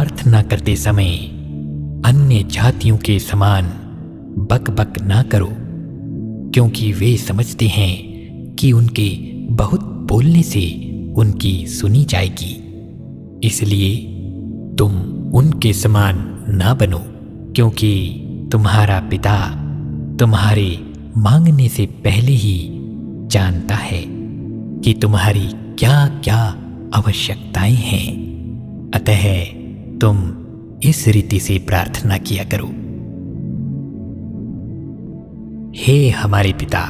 प्रार्थना करते समय अन्य जातियों के समान बक बक ना करो, क्योंकि वे समझते हैं कि उनके बहुत बोलने से उनकी सुनी जाएगी। इसलिए तुम उनके समान ना बनो, क्योंकि तुम्हारा पिता तुम्हारे मांगने से पहले ही जानता है कि तुम्हारी क्या क्या आवश्यकताएं हैं। अतः तुम इस रीति से प्रार्थना किया करो। हे हमारे पिता,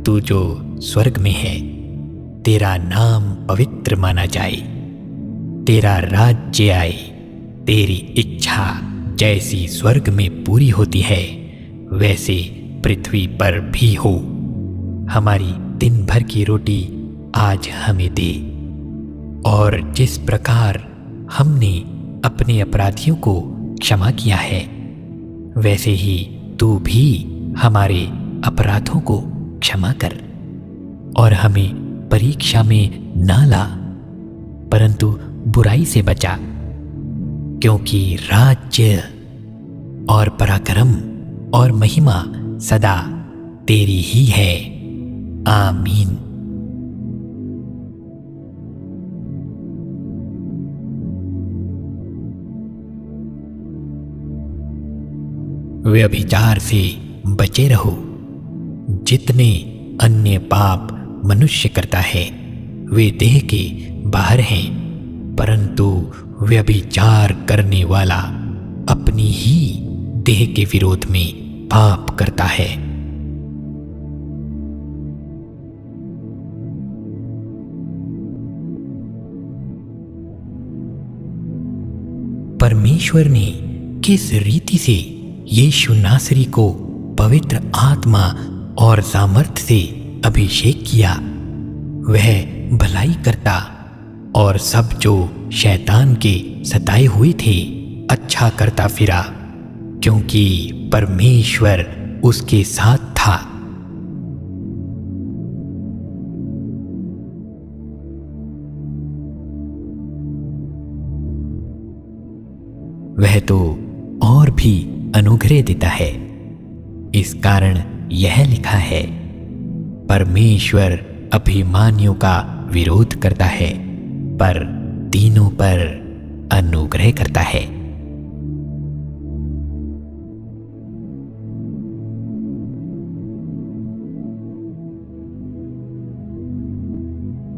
तू जो स्वर्ग में है, तेरा नाम पवित्र माना जाए, तेरा राज्य आए, तेरी इच्छा जैसी स्वर्ग में पूरी होती है वैसे पृथ्वी पर भी हो। हमारी दिन भर की रोटी आज हमें दे, और जिस प्रकार हमने अपने अपराधियों को क्षमा किया है, वैसे ही तू भी हमारे अपराधों को क्षमा कर, और हमें परीक्षा में ना ला, परंतु बुराई से बचा, क्योंकि राज्य और पराक्रम और महिमा सदा तेरी ही है। आमीन। व्यभिचार से बचे रहो। जितने अन्य पाप मनुष्य करता है वे देह के बाहर हैं, परंतु व्यभिचार करने वाला अपनी ही देह के विरोध में पाप करता है। परमेश्वर ने किस रीति से यीशु नासरी को पवित्र आत्मा और सामर्थ से अभिषेक किया, वह भलाई करता और सब जो शैतान के सताए हुए थे अच्छा करता फिरा, क्योंकि परमेश्वर उसके साथ था। वह तो और भी अनुग्रह देता है। इस कारण यह लिखा है, परमेश्वर अभिमानियों का विरोध करता है, पर दीनों पर अनुग्रह करता है।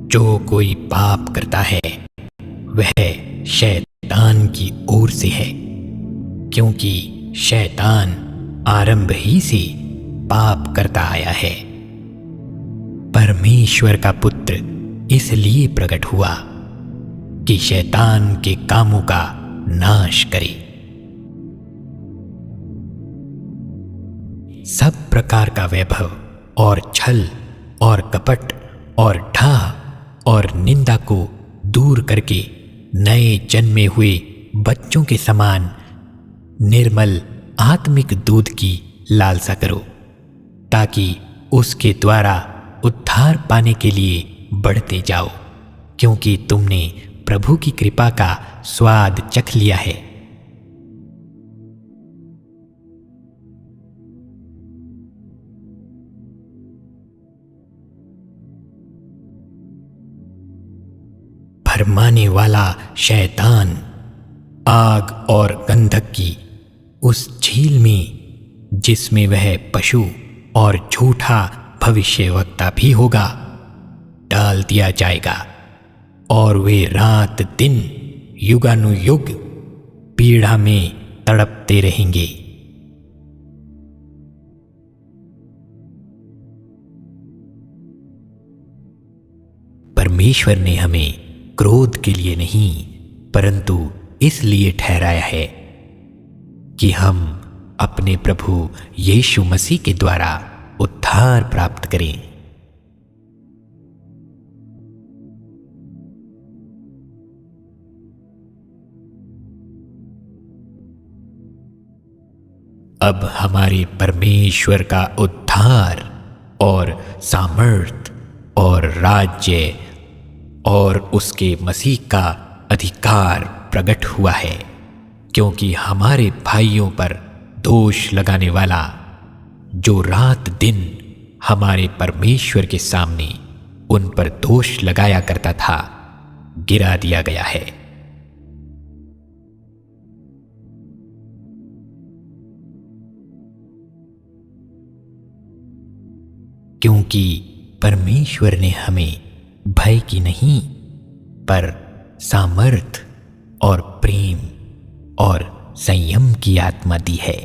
जो कोई पाप करता है वह शैतान की ओर से है, क्योंकि शैतान आरंभ ही से पाप करता आया है। परमेश्वर का पुत्र इसलिए प्रकट हुआ कि शैतान के कामों का नाश करे। सब प्रकार का वैभव और छल और कपट और ढाह और निंदा को दूर करके नए जन्मे हुए बच्चों के समान निर्मल आत्मिक दूध की लालसा करो, ताकि उसके द्वारा उद्धार पाने के लिए बढ़ते जाओ, क्योंकि तुमने प्रभु की कृपा का स्वाद चख लिया है। भरमाने वाला शैतान आग और गंधक की उस झील में, जिसमें वह पशु और झूठा भविष्यवक्ता भी होगा, डाल दिया जाएगा, और वे रात दिन युगानुयुग पीड़ा में तड़पते रहेंगे। परमेश्वर ने हमें क्रोध के लिए नहीं, परंतु इसलिए ठहराया है कि हम अपने प्रभु यीशु मसीह के द्वारा उद्धार प्राप्त करें। अब हमारे परमेश्वर का उद्धार और सामर्थ और राज्य और उसके मसीह का अधिकार प्रकट हुआ है, क्योंकि हमारे भाइयों पर दोष लगाने वाला, जो रात दिन हमारे परमेश्वर के सामने उन पर दोष लगाया करता था, गिरा दिया गया है। क्योंकि परमेश्वर ने हमें भय की नहीं, पर सामर्थ और प्रेम और संयम की आत्मा दी है।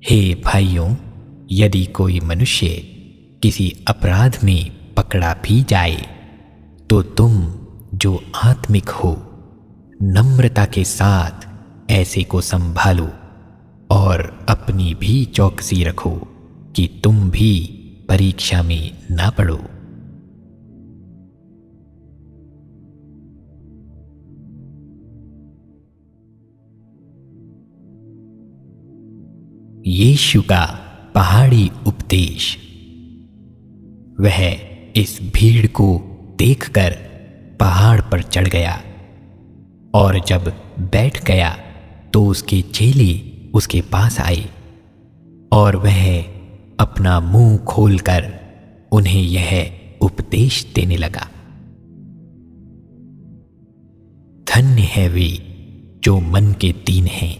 हे भाइयों, यदि कोई मनुष्य किसी अपराध में पकड़ा भी जाए, तो तुम जो आत्मिक हो, नम्रता के साथ ऐसे को संभालो और अपनी भी चौकसी रखो कि तुम भी परीक्षा में ना पड़ो। यीशु का पहाड़ी उपदेश। वह इस भीड़ को देखकर पहाड़ पर चढ़ गया, और जब बैठ गया तो उसके चेले उसके पास आए, और वह अपना मुंह खोलकर उन्हें यह उपदेश देने लगा। धन्य है वे जो मन के दीन हैं,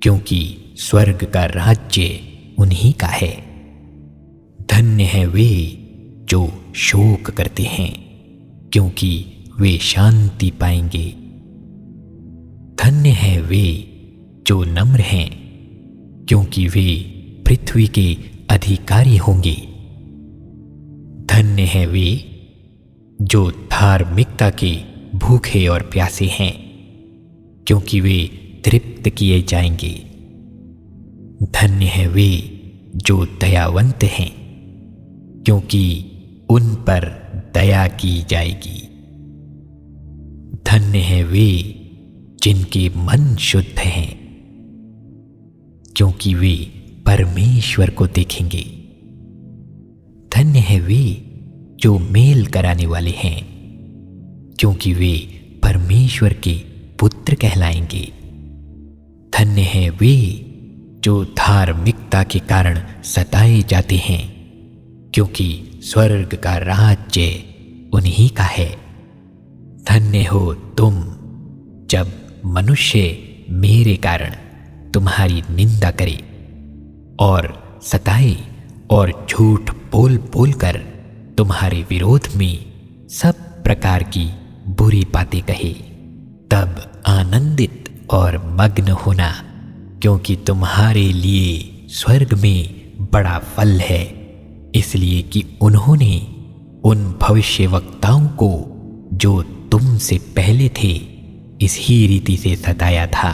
क्योंकि स्वर्ग का राज्य उन्हीं का है। धन्य है वे जो शोक करते हैं, क्योंकि वे शांति पाएंगे। धन्य है वे जो नम्र हैं, क्योंकि वे पृथ्वी के अधिकारी होंगे। धन्य है वे जो धार्मिकता के भूखे और प्यासे हैं, क्योंकि वे तृप्त किए जाएंगे। धन्य है वे जो दयावंत हैं, क्योंकि उन पर दया की जाएगी। धन्य है वे जिनके मन शुद्ध हैं, क्योंकि वे परमेश्वर को देखेंगे। धन्य है वे जो मेल कराने वाले हैं, क्योंकि वे परमेश्वर के पुत्र कहलाएंगे। धन्य है वे जो धार्मिकता के कारण सताए जाते हैं, क्योंकि स्वर्ग का राज्य उन्हीं का है। धन्य हो तुम जब मनुष्य मेरे कारण तुम्हारी निंदा करे और सताए और झूठ बोल बोल कर तुम्हारे विरोध में सब प्रकार की बुरी बातें कहे, तब आनंदित और मग्न होना, क्योंकि तुम्हारे लिए स्वर्ग में बड़ा फल है, इसलिए कि उन्होंने उन भविष्यवक्ताओं को जो तुमसे पहले थे इसी रीति से सताया था।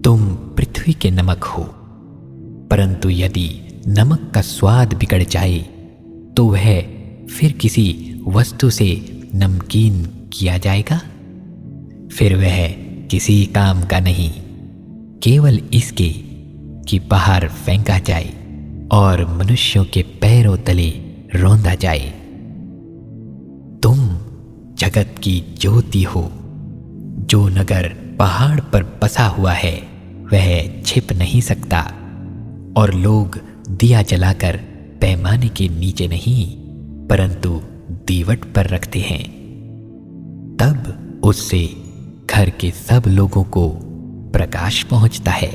तुम पृथ्वी के नमक हो, परंतु यदि नमक का स्वाद बिगड़ जाए तो वह फिर किसी वस्तु से नमकीन किया जाएगा? फिर वह किसी काम का नहीं, केवल इसके कि बाहर फेंका जाए और मनुष्यों के पैरों तले रौंदा जाए। तुम जगत की ज्योति हो। जो नगर पहाड़ पर बसा हुआ है वह छिप नहीं सकता, और लोग दिया जलाकर पैमाने के नीचे नहीं परंतु दीवट पर रखते हैं, तब उससे घर के सब लोगों को प्रकाश पहुंचता है।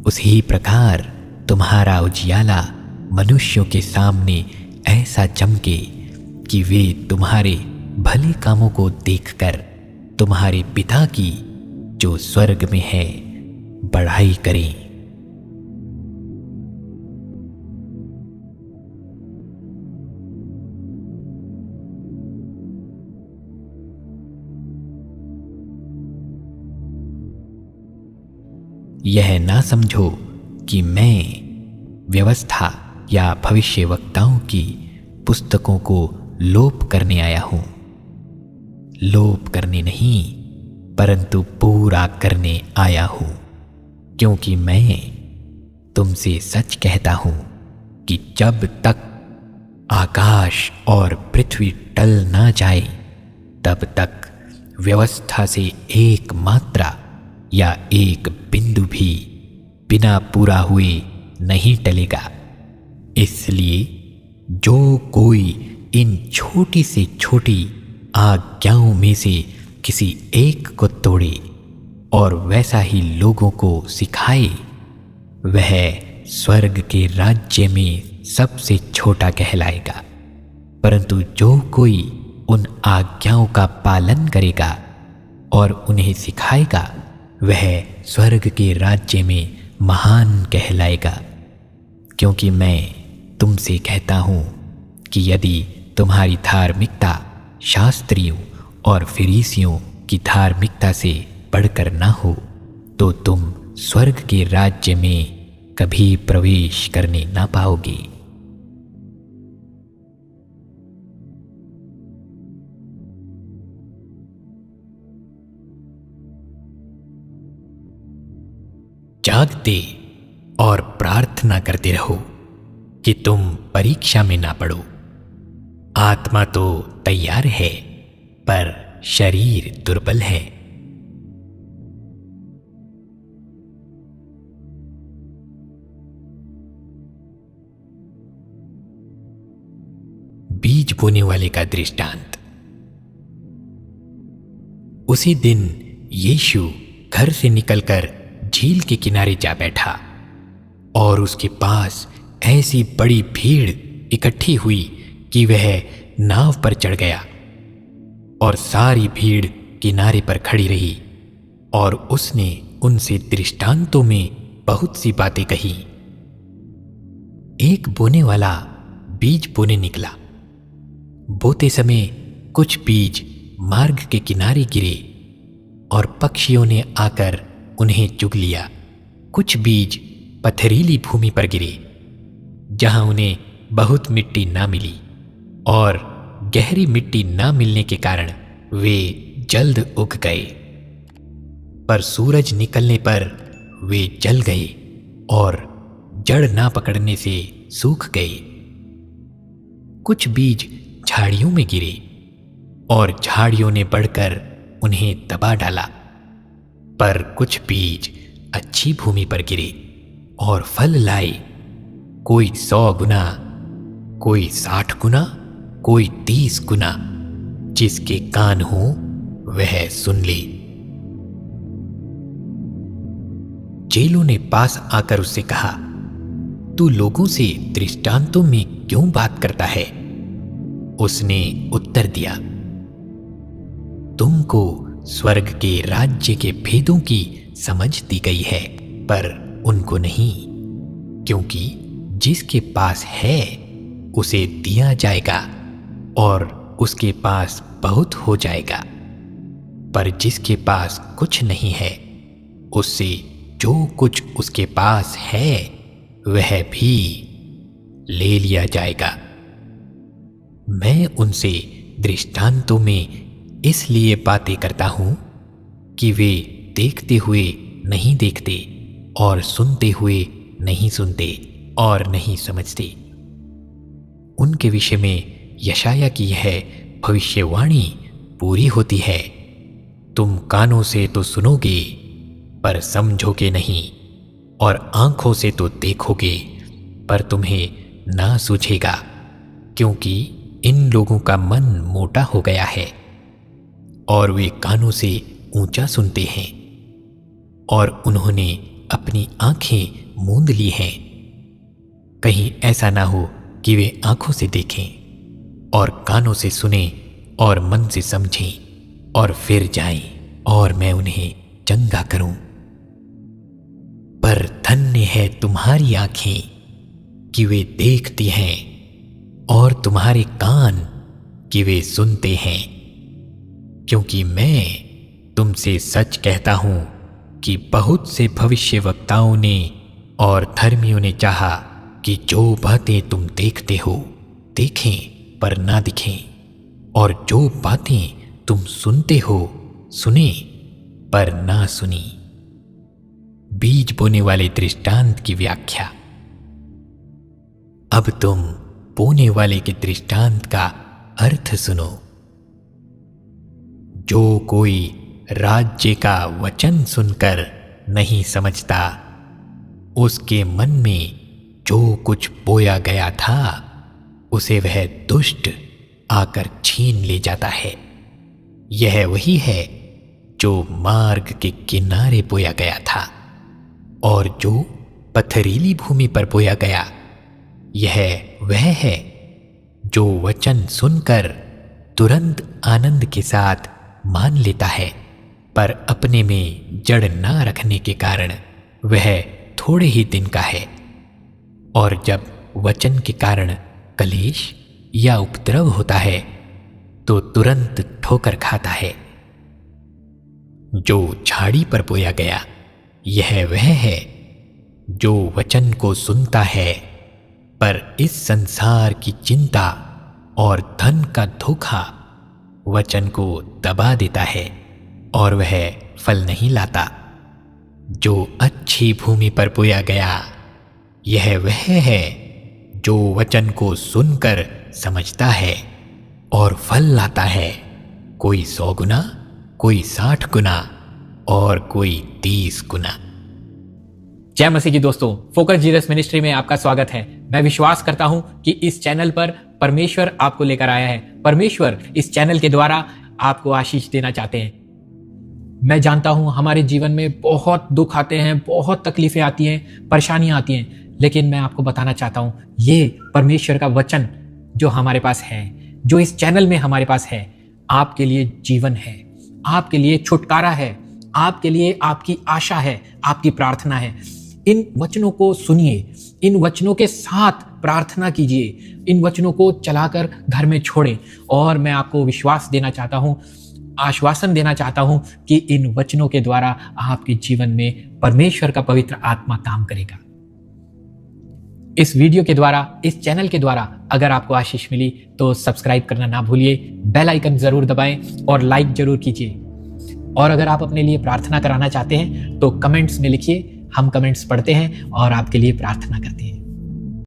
उसी प्रकार तुम्हारा उजियाला मनुष्यों के सामने ऐसा चमके कि वे तुम्हारे भले कामों को देखकर तुम्हारे पिता की जो स्वर्ग में है बढ़ाई करें। यह ना समझो कि मैं व्यवस्था या भविष्यवक्ताओं की पुस्तकों को लोप करने आया हूं। लोभ करने नहीं, परंतु पूरा करने आया हूं। क्योंकि मैं तुमसे सच कहता हूं कि जब तक आकाश और पृथ्वी टल ना जाए, तब तक व्यवस्था से एक मात्रा या एक बिंदु भी बिना पूरा हुए नहीं टलेगा। इसलिए जो कोई इन छोटी से छोटी आज्ञाओं में से किसी एक को तोड़े और वैसा ही लोगों को सिखाए, वह स्वर्ग के राज्य में सबसे छोटा कहलाएगा। परंतु जो कोई उन आज्ञाओं का पालन करेगा और उन्हें सिखाएगा, वह स्वर्ग के राज्य में महान कहलाएगा। क्योंकि मैं तुमसे कहता हूं कि यदि तुम्हारी धार्मिकता शास्त्रियों और फरीसियों की धार्मिकता से बढ़कर ना हो, तो तुम स्वर्ग के राज्य में कभी प्रवेश करने ना पाओगे। जागते और प्रार्थना करते रहो कि तुम परीक्षा में ना पड़ो। आत्मा तो तैयार है, पर शरीर दुर्बल है। बीज बोने वाले का दृष्टांत। उसी दिन यीशु घर से निकलकर झील के किनारे जा बैठा और उसके पास ऐसी बड़ी भीड़ इकट्ठी हुई कि वह नाव पर चढ़ गया और सारी भीड़ किनारे पर खड़ी रही और उसने उनसे दृष्टांतों में बहुत सी बातें कही। एक बोने वाला बीज बोने निकला। बोते समय कुछ बीज मार्ग के किनारे गिरे और पक्षियों ने आकर उन्हें चुग लिया। कुछ बीज पथरीली भूमि पर गिरे, जहां उन्हें बहुत मिट्टी ना मिली, और गहरी मिट्टी ना मिलने के कारण वे जल्द उग गए। पर सूरज निकलने पर वे जल गए और जड़ ना पकड़ने से सूख गए। कुछ बीज झाड़ियों में गिरे और झाड़ियों ने बढ़कर उन्हें दबा डाला। पर कुछ बीज अच्छी भूमि पर गिरे और फल लाए, कोई 100 गुना, कोई 60 गुना, कोई 30 गुना। जिसके कान हो वह सुन ले। चेलों ने पास आकर उससे कहा, तू लोगों से दृष्टांतों में क्यों बात करता है? उसने उत्तर दिया, तुमको स्वर्ग के राज्य के भेदों की समझ दी गई है, पर उनको नहीं। क्योंकि जिसके पास है उसे दिया जाएगा और उसके पास बहुत हो जाएगा, पर जिसके पास कुछ नहीं है, उससे जो कुछ उसके पास है वह भी ले लिया जाएगा। मैं उनसे दृष्टांतों में इसलिए बातें करता हूं कि वे देखते हुए नहीं देखते और सुनते हुए नहीं सुनते और नहीं समझते। उनके विषय में यशाया की यह भविष्यवाणी पूरी होती है, तुम कानों से तो सुनोगे पर समझोगे नहीं, और आंखों से तो देखोगे पर तुम्हें ना सूझेगा। क्योंकि इन लोगों का मन मोटा हो गया है और वे कानों से ऊंचा सुनते हैं, और उन्होंने अपनी आंखें मूंद ली हैं। कहीं ऐसा ना हो कि वे आंखों से देखें और कानों से सुने और मन से समझें और फिर जाएं और मैं उन्हें चंगा करूं। पर धन्य है तुम्हारी आंखें कि वे देखती हैं और तुम्हारे कान कि वे सुनते हैं। क्योंकि मैं तुमसे सच कहता हूं कि बहुत से भविष्यवक्ताओं ने और धर्मियों ने चाहा कि जो बातें तुम देखते हो देखें पर ना दिखें, और जो बातें तुम सुनते हो, सुने पर ना सुनी। बीज बोने वाले दृष्टांत की व्याख्या। अब तुम बोने वाले के दृष्टांत का अर्थ सुनो। जो कोई राज्य का वचन सुनकर नहीं समझता, उसके मन में जो कुछ बोया गया था उसे वह दुष्ट आकर छीन ले जाता है। यह वही है जो मार्ग के किनारे बोया गया था, और जो पथरीली भूमि पर बोया गया यह वह है जो वचन सुनकर तुरंत आनंद के साथ मान लेता है, पर अपने में जड़ ना रखने के कारण वह थोड़े ही दिन का है, और जब वचन के कारण कलेश या उपद्रव होता है तो तुरंत ठोकर खाता है। जो झाड़ी पर बोया गया यह वह है जो वचन को सुनता है, पर इस संसार की चिंता और धन का धोखा वचन को दबा देता है और वह फल नहीं लाता। जो अच्छी भूमि पर बोया गया यह वह है जो वचन को सुनकर समझता है और फल लाता है, कोई 100 गुना, कोई 60 गुना और कोई 30 गुना। जय मसीह की दोस्तों, फोकस जीसस मिनिस्ट्री में आपका स्वागत है। मैं विश्वास करता हूं कि इस चैनल पर परमेश्वर आपको लेकर आया है। परमेश्वर इस चैनल के द्वारा आपको आशीष देना चाहते हैं। मैं जानता हूं हमारे जीवन में बहुत दुख आते हैं, बहुत तकलीफें आती हैं, परेशानियां आती हैं, लेकिन मैं आपको बताना चाहता हूं ये परमेश्वर का वचन जो हमारे पास है, जो इस चैनल में हमारे पास है, आपके लिए जीवन है, आपके लिए छुटकारा है, आपके लिए आपकी आशा है, आपकी प्रार्थना है। इन वचनों को सुनिए, इन वचनों के साथ प्रार्थना कीजिए, इन वचनों को चलाकर घर में छोड़ें। और मैं आपको विश्वास देना चाहता हूं, आश्वासन देना चाहता हूं कि इन वचनों के द्वारा आपके जीवन में परमेश्वर का पवित्र आत्मा काम करेगा। इस वीडियो के द्वारा, इस चैनल के द्वारा अगर आपको आशीष मिली तो सब्सक्राइब करना ना भूलिए, बेल आइकन जरूर दबाएं और लाइक जरूर कीजिए। और अगर आप अपने लिए प्रार्थना कराना चाहते हैं तो कमेंट्स में लिखिए, हम कमेंट्स पढ़ते हैं और आपके लिए प्रार्थना करते हैं।